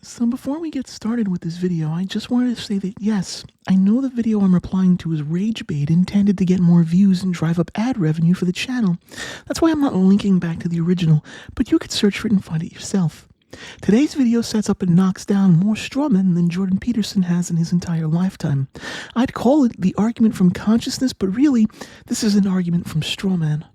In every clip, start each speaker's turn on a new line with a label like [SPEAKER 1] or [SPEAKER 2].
[SPEAKER 1] So before we get started with this video, I just wanted to say that yes, I know the video I'm replying to is rage bait intended to get more views and drive up ad revenue for the channel. That's why I'm not linking back to the original, but you could search for it and find it yourself. Today's video sets up and knocks down more strawmen than Jordan Peterson has in his entire lifetime. I'd call it the argument from consciousness, but really, this is an argument from strawman.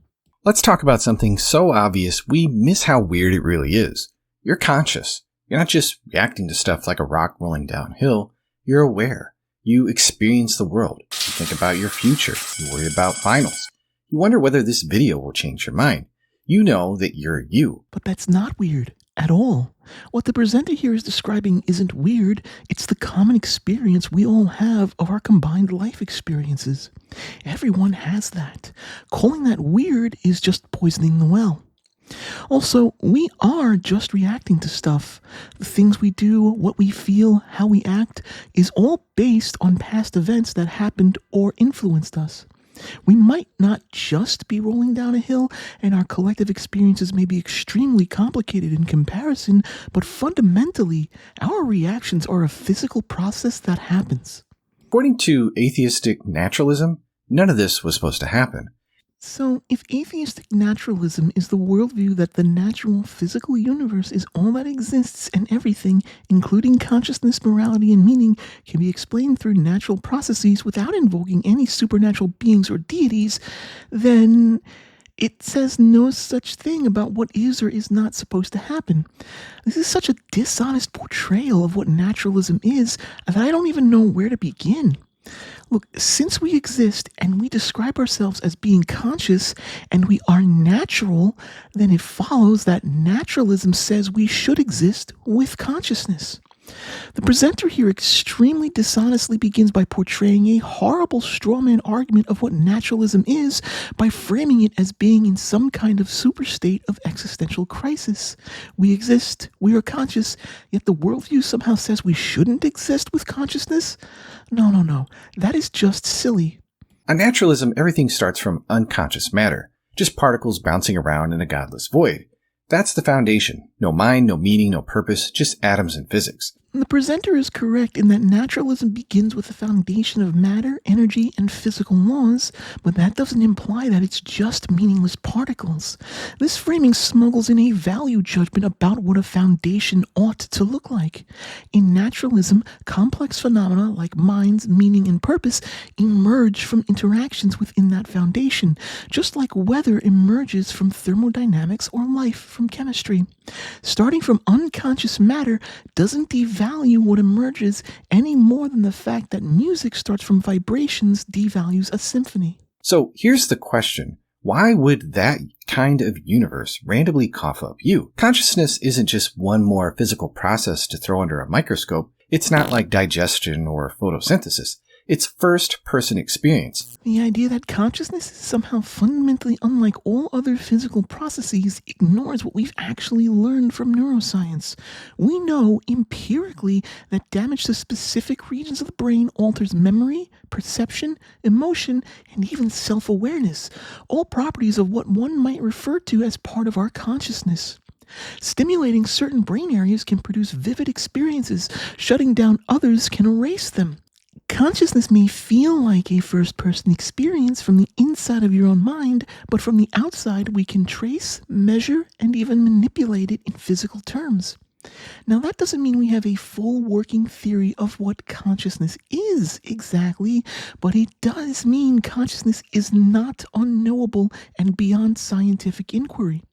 [SPEAKER 2] Let's talk about something so obvious we miss how weird it really is. You're conscious. You're not just reacting to stuff like a rock rolling downhill. You're aware. You experience the world. You think about your future. You worry about finals. You wonder whether this video will change your mind. You know that you're you.
[SPEAKER 1] But that's not weird at all. What the presenter here is describing isn't weird. It's the common experience we all have of our combined life experiences. Everyone has that. Calling that weird is just poisoning the well. Also, we are just reacting to stuff. The things we do, what we feel, how we act, is all based on past events that happened or influenced us. We might not just be rolling down a hill, and our collective experiences may be extremely complicated in comparison, but fundamentally, our reactions are a physical process that happens.
[SPEAKER 2] According to atheistic naturalism, none of this was supposed to happen.
[SPEAKER 1] So, if atheistic naturalism is the worldview that the natural physical universe is all that exists and everything, including consciousness, morality, and meaning, can be explained through natural processes without invoking any supernatural beings or deities, then it says no such thing about what is or is not supposed to happen. This is such a dishonest portrayal of what naturalism is that I don't even know where to begin. Look, since we exist and we describe ourselves as being conscious and we are natural, then it follows that naturalism says we should exist with consciousness. The presenter here extremely dishonestly begins by portraying a horrible strawman argument of what naturalism is by framing it as being in some kind of superstate of existential crisis. We exist, we are conscious, yet the worldview somehow says we shouldn't exist with consciousness? No. That is just silly.
[SPEAKER 2] On naturalism, everything starts from unconscious matter, just particles bouncing around in a godless void. That's the foundation. No mind, no meaning, no purpose, just atoms and physics.
[SPEAKER 1] The presenter is correct in that naturalism begins with the foundation of matter, energy, and physical laws, but that doesn't imply that it's just meaningless particles. This framing smuggles in a value judgment about what a foundation ought to look like. In naturalism, complex phenomena like minds, meaning, and purpose emerge from interactions within that foundation, just like weather emerges from thermodynamics or life from chemistry. Starting from unconscious matter doesn't devalue what emerges any more than the fact that music starts from vibrations devalues a symphony.
[SPEAKER 2] So here's the question. Why would that kind of universe randomly cough up you? Consciousness isn't just one more physical process to throw under a microscope. It's not like digestion or photosynthesis. It's first-person experience.
[SPEAKER 1] The idea that consciousness is somehow fundamentally unlike all other physical processes ignores what we've actually learned from neuroscience. We know empirically that damage to specific regions of the brain alters memory, perception, emotion, and even self-awareness, all properties of what one might refer to as part of our consciousness. Stimulating certain brain areas can produce vivid experiences, shutting down others can erase them. Consciousness may feel like a first-person experience from the inside of your own mind, but from the outside we can trace, measure, and even manipulate it in physical terms. Now that doesn't mean we have a full working theory of what consciousness is exactly, but it does mean consciousness is not unknowable and beyond scientific inquiry.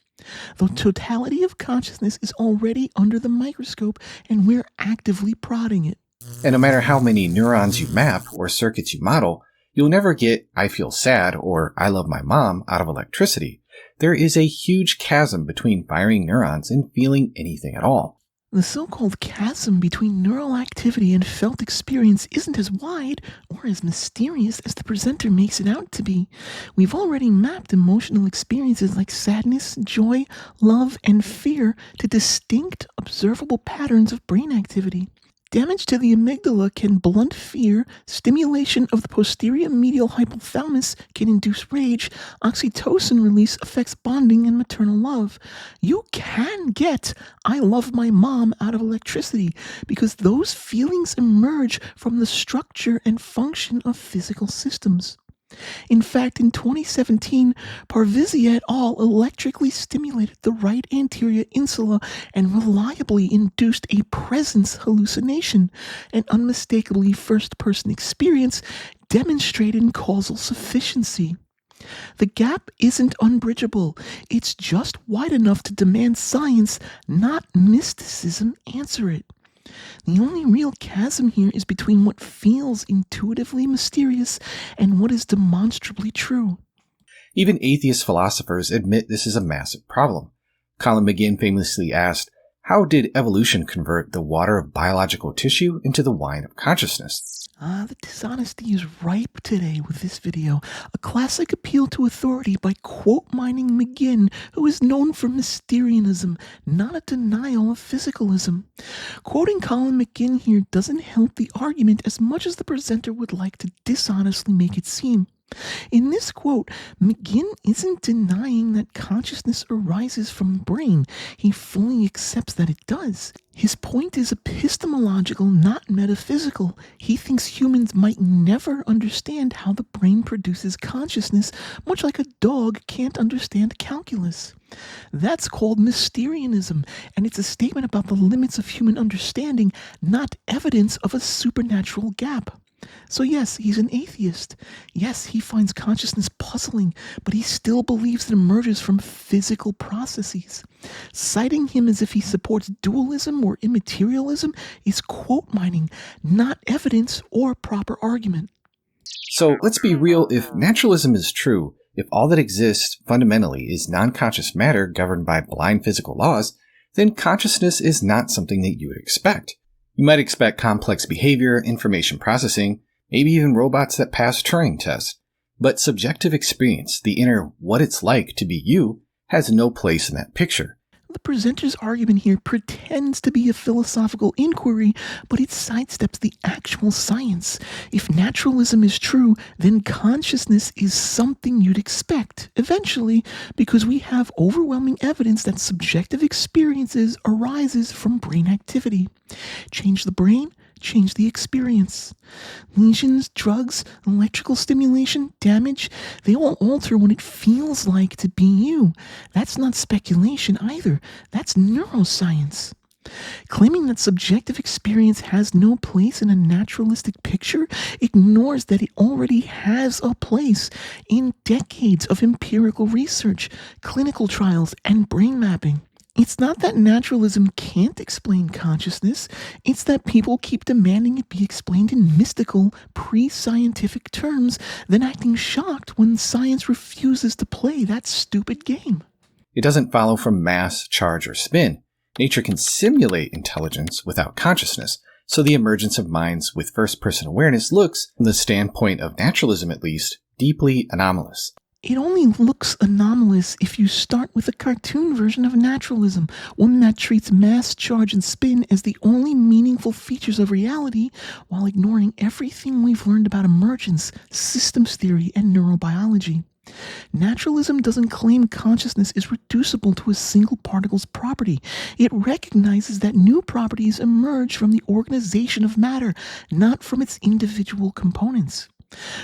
[SPEAKER 1] The totality of consciousness is already under the microscope, and we're actively prodding it.
[SPEAKER 2] And no matter how many neurons you map or circuits you model, you'll never get I feel sad or I love my mom out of electricity. There is a huge chasm between firing neurons and feeling anything at all.
[SPEAKER 1] The so-called chasm between neural activity and felt experience isn't as wide or as mysterious as the presenter makes it out to be. We've already mapped emotional experiences like sadness, joy, love, and fear to distinct, observable patterns of brain activity. Damage to the amygdala can blunt fear, stimulation of the posterior medial hypothalamus can induce rage, oxytocin release affects bonding and maternal love. You can get "I love my mom" out of electricity because those feelings emerge from the structure and function of physical systems. In fact, in 2017, Parvizi et al. Electrically stimulated the right anterior insula and reliably induced a presence hallucination, an unmistakably first-person experience demonstrated in causal sufficiency. The gap isn't unbridgeable. It's just wide enough to demand science, not mysticism, answer it. The only real chasm here is between what feels intuitively mysterious and what is demonstrably true.
[SPEAKER 2] Even atheist philosophers admit this is a massive problem. Colin McGinn famously asked, "How did evolution convert the water of biological tissue into the wine of consciousness?"
[SPEAKER 1] The dishonesty is ripe today with this video. A classic appeal to authority by quote-mining McGinn, who is known for Mysterianism, not a denial of physicalism. Quoting Colin McGinn here doesn't help the argument as much as the presenter would like to dishonestly make it seem. In this quote, McGinn isn't denying that consciousness arises from the brain. He fully accepts that it does. His point is epistemological, not metaphysical. He thinks humans might never understand how the brain produces consciousness, much like a dog can't understand calculus. That's called Mysterianism, and it's a statement about the limits of human understanding, not evidence of a supernatural gap. So yes, he's an atheist. Yes, he finds consciousness puzzling, but he still believes it emerges from physical processes. Citing him as if he supports dualism or immaterialism is quote mining, not evidence or proper argument.
[SPEAKER 2] So let's be real, if naturalism is true, if all that exists fundamentally is non-conscious matter governed by blind physical laws, then consciousness is not something that you would expect. You might expect complex behavior, information processing, maybe even robots that pass Turing tests. But subjective experience, the inner what it's like to be you, has no place in that picture.
[SPEAKER 1] The presenter's argument here pretends to be a philosophical inquiry, but it sidesteps the actual science. If naturalism is true, then consciousness is something you'd expect, eventually, because we have overwhelming evidence that subjective experiences arises from brain activity. Change the brain, change the experience. Lesions, drugs, electrical stimulation, damage, they all alter what it feels like to be you. That's not speculation either. That's neuroscience. Claiming that subjective experience has no place in a naturalistic picture ignores that it already has a place in decades of empirical research, clinical trials, and brain mapping. It's not that naturalism can't explain consciousness, it's that people keep demanding it be explained in mystical, pre-scientific terms, then acting shocked when science refuses to play that stupid game.
[SPEAKER 2] It doesn't follow from mass, charge, or spin. Nature can simulate intelligence without consciousness, so the emergence of minds with first-person awareness looks, from the standpoint of naturalism at least, deeply anomalous.
[SPEAKER 1] It only looks anomalous if you start with a cartoon version of naturalism, one that treats mass, charge, and spin as the only meaningful features of reality, while ignoring everything we've learned about emergence, systems theory, and neurobiology. Naturalism doesn't claim consciousness is reducible to a single particle's property. It recognizes that new properties emerge from the organization of matter, not from its individual components.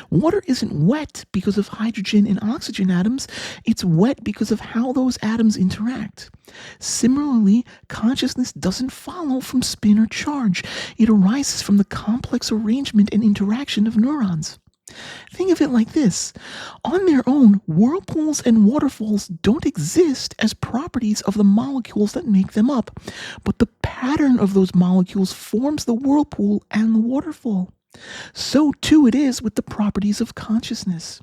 [SPEAKER 1] Water isn't wet because of hydrogen and oxygen atoms, it's wet because of how those atoms interact. Similarly, consciousness doesn't follow from spin or charge. It arises from the complex arrangement and interaction of neurons. Think of it like this. On their own, whirlpools and waterfalls don't exist as properties of the molecules that make them up, but the pattern of those molecules forms the whirlpool and the waterfall. So too it is with the properties of consciousness.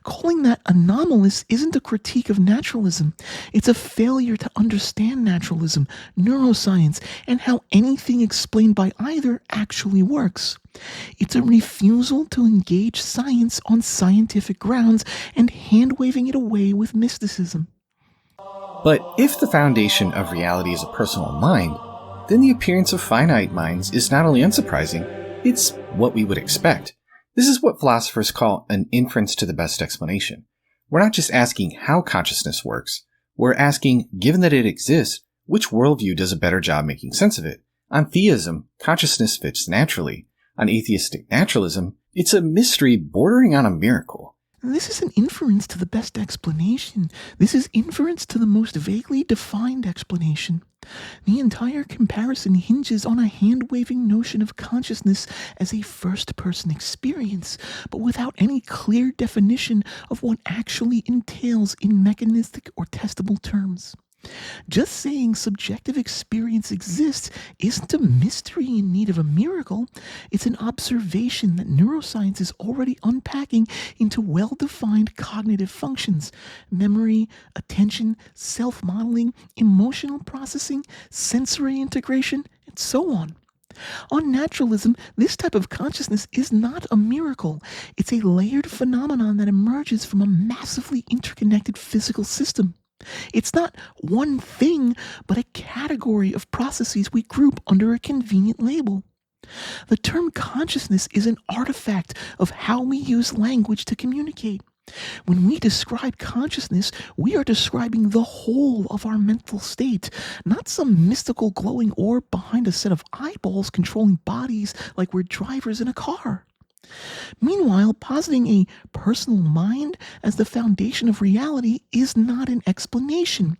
[SPEAKER 1] Calling that anomalous isn't a critique of naturalism. It's a failure to understand naturalism, neuroscience, and how anything explained by either actually works. It's a refusal to engage science on scientific grounds and hand-waving it away with mysticism.
[SPEAKER 2] But if the foundation of reality is a personal mind, then the appearance of finite minds is not only unsurprising, it's what we would expect. This is what philosophers call an inference to the best explanation. We're not just asking how consciousness works, we're asking, given that it exists, which worldview does a better job making sense of it? On theism, consciousness fits naturally. On atheistic naturalism, it's a mystery bordering on a miracle.
[SPEAKER 1] This is an inference to the best explanation. This is inference to the most vaguely defined explanation. The entire comparison hinges on a hand-waving notion of consciousness as a first-person experience, but without any clear definition of what actually entails in mechanistic or testable terms. Just saying subjective experience exists isn't a mystery in need of a miracle. It's an observation that neuroscience is already unpacking into well-defined cognitive functions: memory, attention, self-modeling, emotional processing, sensory integration, and so on. On naturalism, this type of consciousness is not a miracle. It's a layered phenomenon that emerges from a massively interconnected physical system. It's not one thing, but a category of processes we group under a convenient label. The term consciousness is an artifact of how we use language to communicate. When we describe consciousness, we are describing the whole of our mental state, not some mystical glowing orb behind a set of eyeballs controlling bodies like we're drivers in a car. Meanwhile, positing a personal mind as the foundation of reality is not an explanation.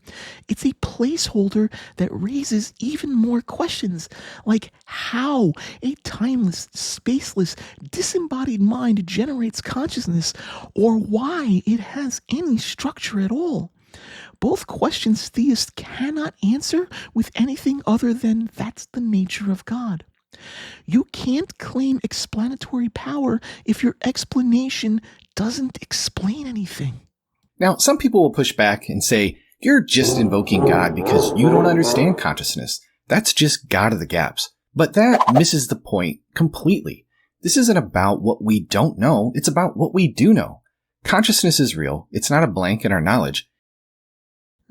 [SPEAKER 1] It's a placeholder that raises even more questions, like how a timeless, spaceless, disembodied mind generates consciousness, or why it has any structure at all. Both questions theists cannot answer with anything other than that's the nature of God. You can't claim explanatory power if your explanation doesn't explain anything.
[SPEAKER 2] Now, some people will push back and say, you're just invoking God because you don't understand consciousness. That's just God of the gaps. But that misses the point completely. This isn't about what we don't know. It's about what we do know. Consciousness is real. It's not a blank in our knowledge.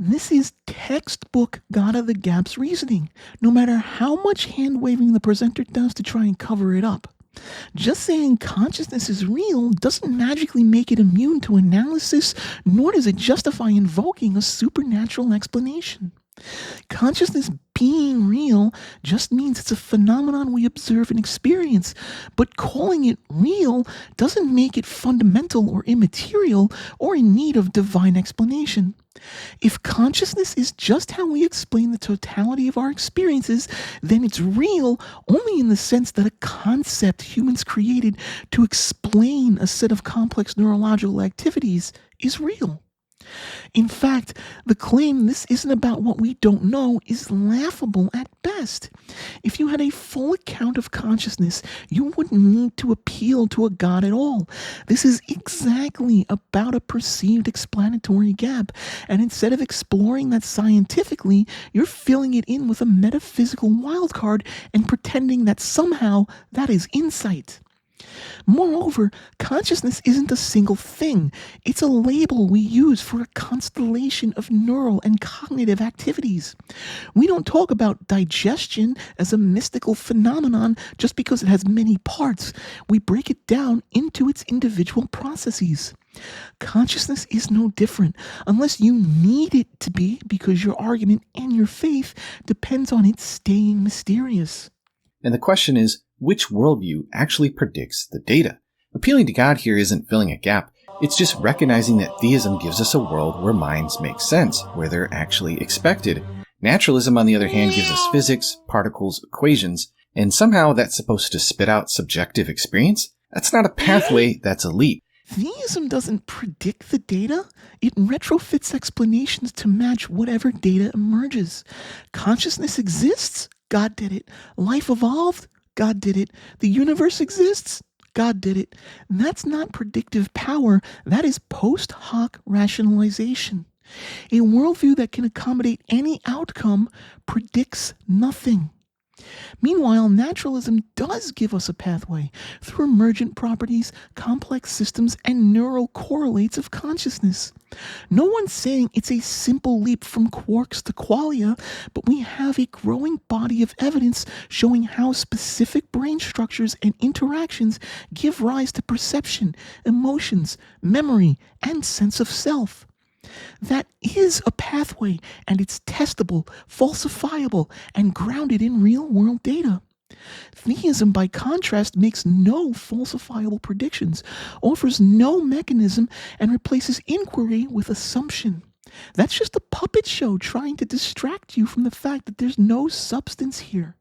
[SPEAKER 1] This is textbook God of the gaps reasoning, no matter how much hand-waving the presenter does to try and cover it up. Just saying consciousness is real doesn't magically make it immune to analysis, nor does it justify invoking a supernatural explanation. Consciousness being real just means it's a phenomenon we observe and experience, but calling it real doesn't make it fundamental or immaterial or in need of divine explanation. If consciousness is just how we explain the totality of our experiences, then it's real only in the sense that a concept humans created to explain a set of complex neurological activities is real. In fact, the claim this isn't about what we don't know is laughable at best. If you had a full account of consciousness, you wouldn't need to appeal to a God at all. This is exactly about a perceived explanatory gap, and instead of exploring that scientifically, you're filling it in with a metaphysical wildcard and pretending that somehow that is insight. Moreover, consciousness isn't a single thing. It's a label we use for a constellation of neural and cognitive activities. We don't talk about digestion as a mystical phenomenon just because it has many parts. We break it down into its individual processes. Consciousness is no different, unless you need it to be because your argument and your faith depends on it staying mysterious.
[SPEAKER 2] And the question is, which worldview actually predicts the data? Appealing to God here isn't filling a gap. It's just recognizing that theism gives us a world where minds make sense, where they're actually expected. Naturalism, on the other hand, gives us physics, particles, equations, and somehow that's supposed to spit out subjective experience? That's not a pathway, that's a leap.
[SPEAKER 1] Theism doesn't predict the data. It retrofits explanations to match whatever data emerges. Consciousness exists? God did it. Life evolved? God did it. The universe exists? God did it. That's not predictive power. That is post hoc rationalization. A worldview that can accommodate any outcome predicts nothing. Meanwhile, naturalism does give us a pathway through emergent properties, complex systems, and neural correlates of consciousness. No one's saying it's a simple leap from quarks to qualia, but we have a growing body of evidence showing how specific brain structures and interactions give rise to perception, emotions, memory, and sense of self. That is a pathway, and it's testable, falsifiable, and grounded in real-world data. Theism, by contrast, makes no falsifiable predictions, offers no mechanism, and replaces inquiry with assumption. That's just a puppet show trying to distract you from the fact that there's no substance here.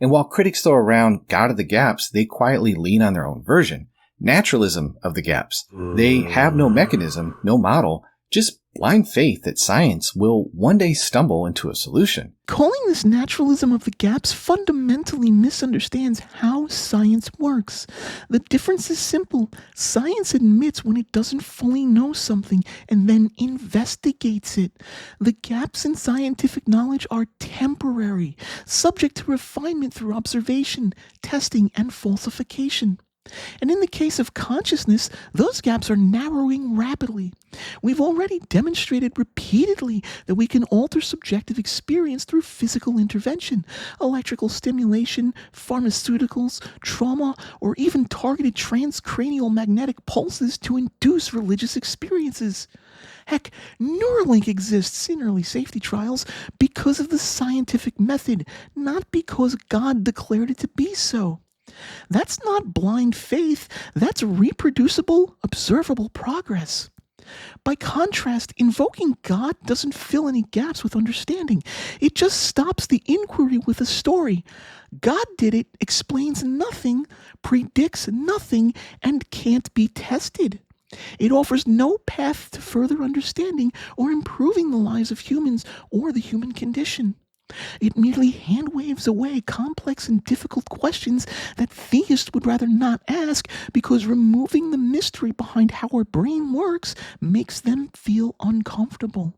[SPEAKER 2] And while critics throw around God of the gaps, they quietly lean on their own version. Naturalism of the gaps. They have no mechanism, no model, just blind faith that science will one day stumble into a solution.
[SPEAKER 1] Calling this naturalism of the gaps fundamentally misunderstands how science works. The difference is simple. Science admits when it doesn't fully know something and then investigates it. The gaps in scientific knowledge are temporary, subject to refinement through observation, testing, and falsification. And in the case of consciousness, those gaps are narrowing rapidly. We've already demonstrated repeatedly that we can alter subjective experience through physical intervention, electrical stimulation, pharmaceuticals, trauma, or even targeted transcranial magnetic pulses to induce religious experiences. Heck, Neuralink exists in early safety trials because of the scientific method, not because God declared it to be so. That's not blind faith, that's reproducible, observable progress. By contrast, invoking God doesn't fill any gaps with understanding. It just stops the inquiry with a story. God did it, explains nothing, predicts nothing, and can't be tested. It offers no path to further understanding or improving the lives of humans or the human condition. It merely hand-waves away complex and difficult questions that theists would rather not ask because removing the mystery behind how our brain works makes them feel uncomfortable.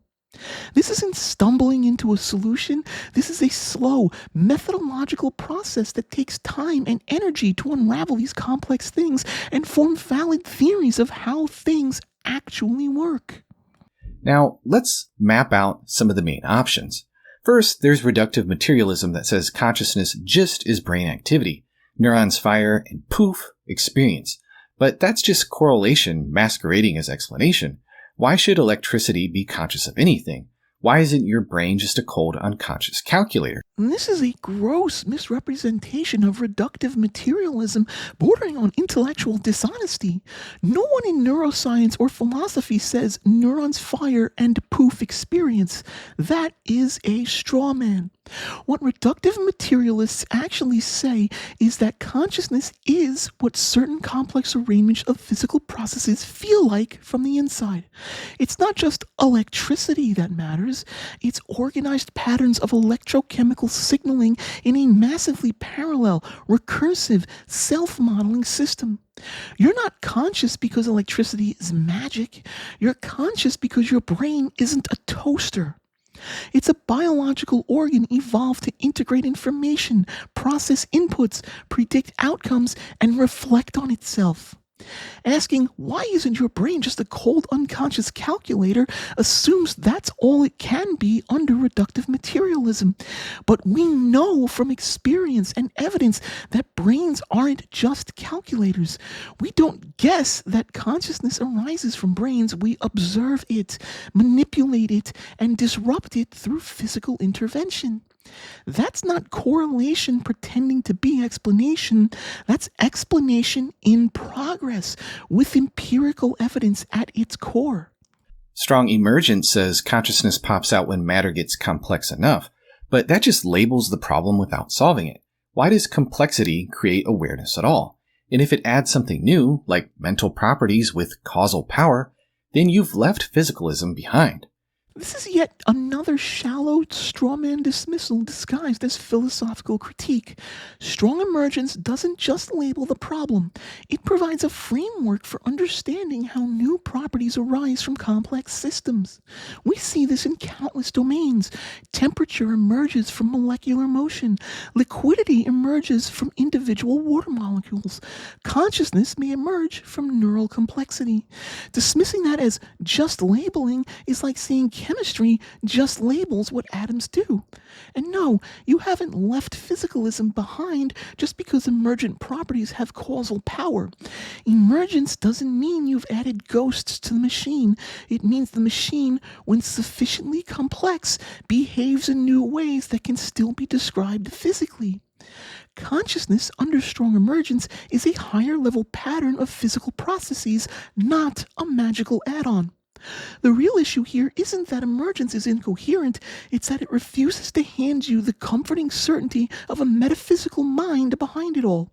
[SPEAKER 1] This isn't stumbling into a solution. This is a slow, methodological process that takes time and energy to unravel these complex things and form valid theories of how things actually work.
[SPEAKER 2] Now, let's map out some of the main options. First, there's reductive materialism that says consciousness just is brain activity. Neurons fire and poof, experience. But that's just correlation masquerading as explanation. Why should electricity be conscious of anything? Why isn't your brain just a cold, unconscious calculator?
[SPEAKER 1] This is a gross misrepresentation of reductive materialism bordering on intellectual dishonesty. No one in neuroscience or philosophy says neurons fire and poof experience. That is a straw man. What reductive materialists actually say is that consciousness is what certain complex arrangements of physical processes feel like from the inside. It's not just electricity that matters, it's organized patterns of electrochemical signaling in a massively parallel, recursive, self-modeling system. You're not conscious because electricity is magic. You're conscious because your brain isn't a toaster. It's a biological organ evolved to integrate information, process inputs, predict outcomes, and reflect on itself. Asking, why isn't your brain just a cold, unconscious calculator, assumes that's all it can be under reductive materialism. But we know from experience and evidence that brains aren't just calculators. We don't guess that consciousness arises from brains. We observe it, manipulate it, and disrupt it through physical intervention. That's not correlation pretending to be explanation. That's explanation in progress with empirical evidence at its core.
[SPEAKER 2] Strong emergence says consciousness pops out when matter gets complex enough, but that just labels the problem without solving it. Why does complexity create awareness at all? And if it adds something new, like mental properties with causal power, then you've left physicalism behind.
[SPEAKER 1] This is yet another shallow strawman dismissal disguised as philosophical critique. Strong emergence doesn't just label the problem, it provides a framework for understanding how new properties arise from complex systems. We see this in countless domains. Temperature emerges from molecular motion, liquidity emerges from individual water molecules, consciousness may emerge from neural complexity. Dismissing that as just labeling is like saying chemistry just labels what atoms do. And no, you haven't left physicalism behind just because emergent properties have causal power. Emergence doesn't mean you've added ghosts to the machine. It means the machine, when sufficiently complex, behaves in new ways that can still be described physically. Consciousness under strong emergence is a higher level pattern of physical processes, not a magical add-on. The real issue here isn't that emergence is incoherent, it's that it refuses to hand you the comforting certainty of a metaphysical mind behind it all.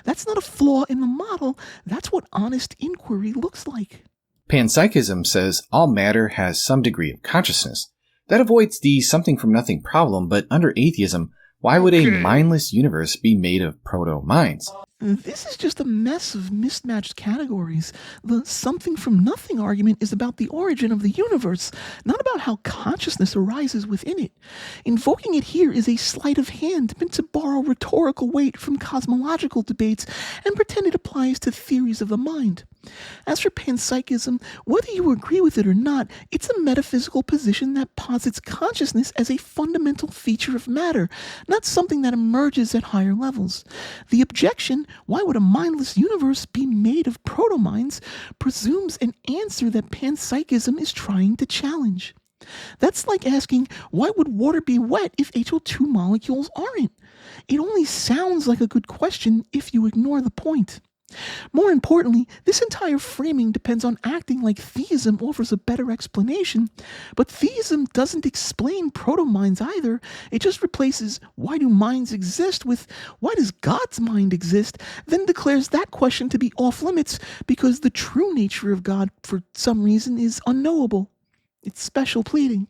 [SPEAKER 1] That's not a flaw in the model, that's what honest inquiry looks like.
[SPEAKER 2] Panpsychism says all matter has some degree of consciousness. That avoids the something from nothing problem, but under atheism, why would a mindless universe be made of proto-minds?
[SPEAKER 1] This is just a mess of mismatched categories. The something from nothing argument is about the origin of the universe, not about how consciousness arises within it. Invoking it here is a sleight of hand meant to borrow rhetorical weight from cosmological debates and pretend it applies to theories of the mind. As for panpsychism, whether you agree with it or not, it's a metaphysical position that posits consciousness as a fundamental feature of matter, not something that emerges at higher levels. The objection, why would a mindless universe be made of proto-minds, presumes an answer that panpsychism is trying to challenge. That's like asking, why would water be wet if HO2 molecules aren't? It only sounds like a good question if you ignore the point. More importantly, this entire framing depends on acting like theism offers a better explanation, but theism doesn't explain proto-minds either. It just replaces why do minds exist with why does God's mind exist, then declares that question to be off limits because the true nature of God, for some reason, is unknowable. It's special pleading.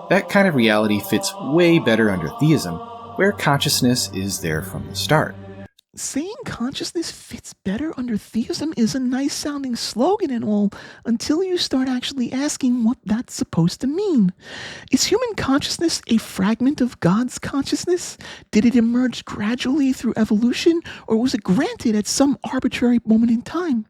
[SPEAKER 2] That kind of reality fits way better under theism, where consciousness is there from the start.
[SPEAKER 1] Saying consciousness fits better under theism is a nice sounding slogan and all, until you start actually asking what that's supposed to mean. Is human consciousness a fragment of God's consciousness? Did it emerge gradually through evolution, or was it granted at some arbitrary moment in time?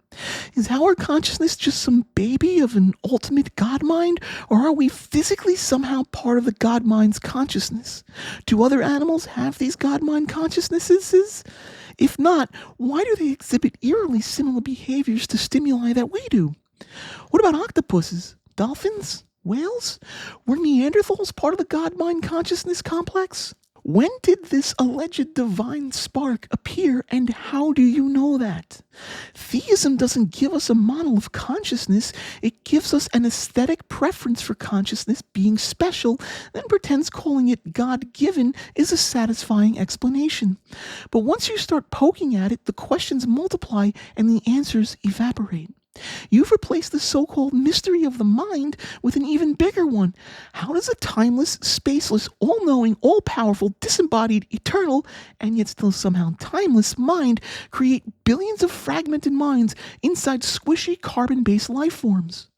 [SPEAKER 1] Is our consciousness just some baby of an ultimate God mind, or are we physically somehow part of the God mind's consciousness? Do other animals have these God mind consciousnesses? If not, why do they exhibit eerily similar behaviors to stimuli that we do? What about octopuses? Dolphins? Whales? Were Neanderthals part of the God mind consciousness complex? When did this alleged divine spark appear, and how do you know that? Theism doesn't give us a model of consciousness, it gives us an aesthetic preference for consciousness being special, then pretends calling it God-given is a satisfying explanation. But once you start poking at it, the questions multiply and the answers evaporate. You've replaced the so-called mystery of the mind with an even bigger one. How does a timeless, spaceless, all-knowing, all-powerful, disembodied, eternal, and yet still somehow timeless mind create billions of fragmented minds inside squishy carbon-based life forms?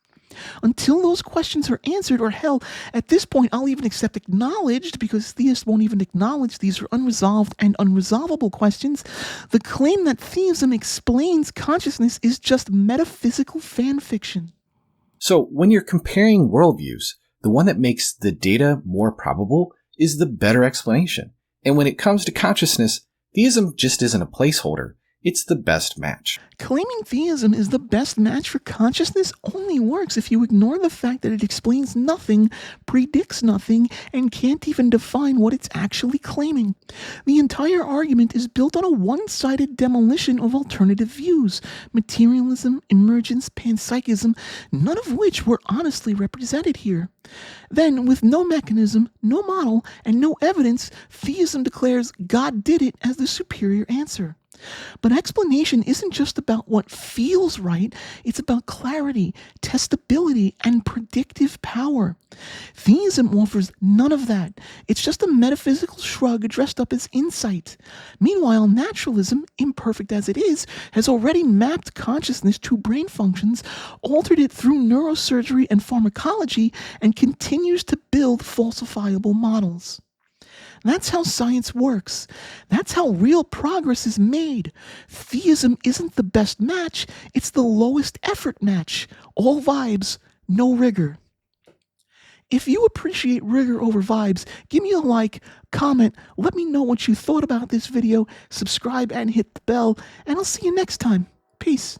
[SPEAKER 1] Until those questions are answered, or hell, at this point I'll even accept acknowledged, because theists won't even acknowledge these are unresolved and unresolvable questions, the claim that theism explains consciousness is just metaphysical fan fiction.
[SPEAKER 2] So when you're comparing worldviews, the one that makes the data more probable is the better explanation. And when it comes to consciousness, theism just isn't a placeholder. It's the best match.
[SPEAKER 1] Claiming theism is the best match for consciousness only works if you ignore the fact that it explains nothing, predicts nothing, and can't even define what it's actually claiming. The entire argument is built on a one-sided demolition of alternative views, materialism, emergence, panpsychism, none of which were honestly represented here. Then, with no mechanism, no model, and no evidence, theism declares God did it as the superior answer. But explanation isn't just about what feels right, it's about clarity, testability, and predictive power. Theism offers none of that. It's just a metaphysical shrug dressed up as insight. Meanwhile, naturalism, imperfect as it is, has already mapped consciousness to brain functions, altered it through neurosurgery and pharmacology, and continues to build falsifiable models. That's how science works. That's how real progress is made. Theism isn't the best match, it's the lowest effort match. All vibes, no rigor. If you appreciate rigor over vibes, give me a like, comment, let me know what you thought about this video, subscribe and hit the bell, and I'll see you next time. Peace.